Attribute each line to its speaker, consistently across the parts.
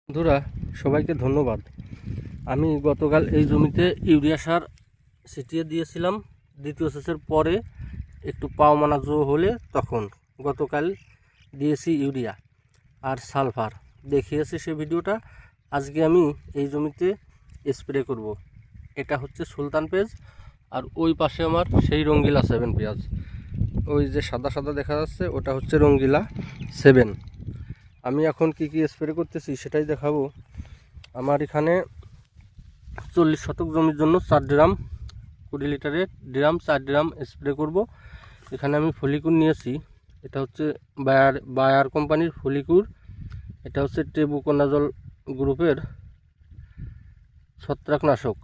Speaker 1: বন্ধুরা, সবাইকে ধন্যবাদ। আমি গতকাল এই জমিতে ইউরিয়া সার ছিটিয়ে দিয়েছিলাম। দ্বিতীয় সেচের পরে একটু পাওমানা জো হলে তখন গতকাল দিয়েছি ইউরিয়া আর সালফার, দেখিয়েছি সে ভিডিওটা। আজকে আমি এই জমিতে স্প্রে করব। এটা হচ্ছে সুলতান পেঁয়াজ, আর ওই পাশে আমার সেই রঙ্গিলা 7 পেঁয়াজ। ওই যে সাদা সাদা দেখা যাচ্ছে ওটা হচ্ছে রঙ্গিলা 7। আমি এখন কি স্প্রে করতেছি সেটাই দেখাবো। আমার এখানে 40 শতক জমির জন্য 4 ড্রাম 20 লিটারের ড্রাম 4 ড্রাম স্প্রে করব। এখানে আমি ফলিকুর নিয়েছি। এটা হচ্ছে বায়ার কোম্পানির ফলিকুর। এটা হচ্ছে টেবুকোনাজল গ্রুপের ছত্রাকনাশক।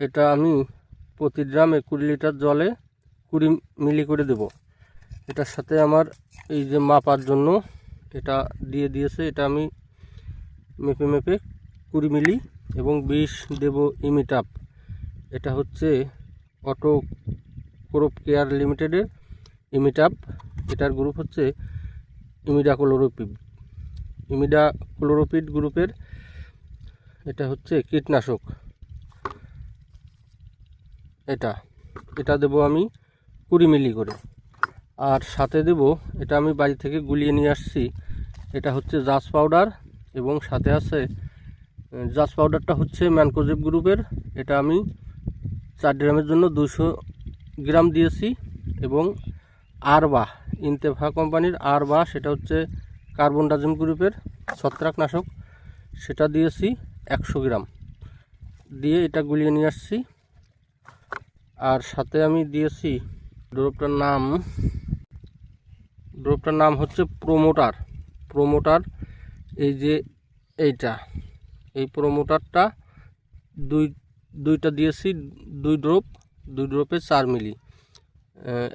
Speaker 1: এটা আমি প্রতি ড্রামে 20 লিটার জলে 20 মিলি করে দেব। এটার সাথে আমার এই যে মাপার জন্য এটা দিয়েছে, এটা আমি মেপে 20 মিলি এবং 20 দেব ইমিটাপ। এটা হচ্ছে অটো ক্রপ কেয়ার লিমিটেডের ইমিটাপ। এটার গ্রুপ হচ্ছে ইমিডাক্লোরোপিড গ্রুপের। এটা হচ্ছে কীটনাশক। এটা দেব আমি 20 মিলি করে। আর সাথে দেব, এটা আমি বাড়ি থেকে গুলিয়ে নিয়ে আসছি, এটা হচ্ছে জাস পাউডার। এবং সাথে আছে জাস পাউডারটা হচ্ছে ম্যানকোজেব গ্রুপের। এটা আমি 4 ড্রামের জন্য 200 গ্রাম দিয়েছি। এবং আরবা, ইনতেফা কোম্পানির আরবা, সেটা হচ্ছে কার্বনডাজিম গ্রুপের ছত্রাকনাশক, সেটা দিয়েছি 100 গ্রাম দিয়ে এটা গুলিয়ে নিয়ে আসছি। আর সাথে আমি দিয়েছি ড্রপটার নাম হচ্ছে প্রোমোটার। এই যে এই প্রোমোটারটা দুইটা দিয়েছি, 2 ড্রপে 4 মিলি,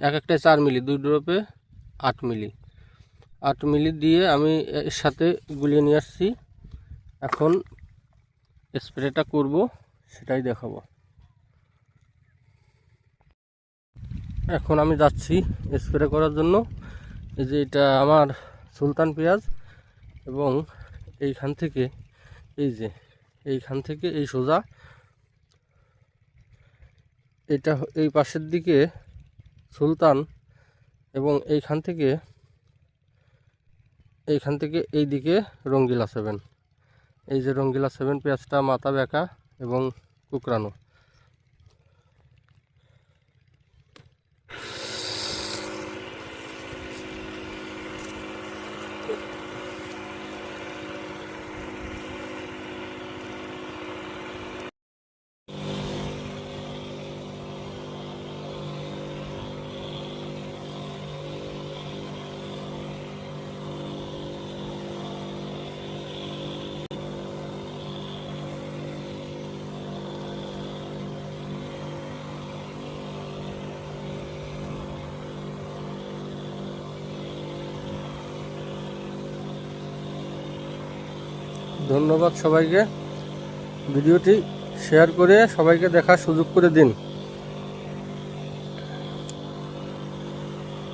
Speaker 1: একটায় 4 মিলি, 2 ড্রপে 8 মিলি দিয়ে আমি এর সাথে গুলিয়ে নিয়ে আসছি। এখন স্প্রেটা করব, সেটাই দেখাবো। এখন আমি যাচ্ছি স্প্রে করার জন্য। এই যে এটা আমার সুলতান পেঁয়াজ, এবং এইখান থেকে এই সোজা এটা এই পাশের দিকে সুলতান, এবং এইখান থেকে এই দিকে রঙ্গিলা 7। এই যে রঙ্গিলা 7 পেঁয়াজটা মাথা বেঁকা এবং কুকরানো। ধন্যবাদ সবাইকে। ভিডিওটি শেয়ার করে সবাইকে দেখার সুযোগ করে দিন।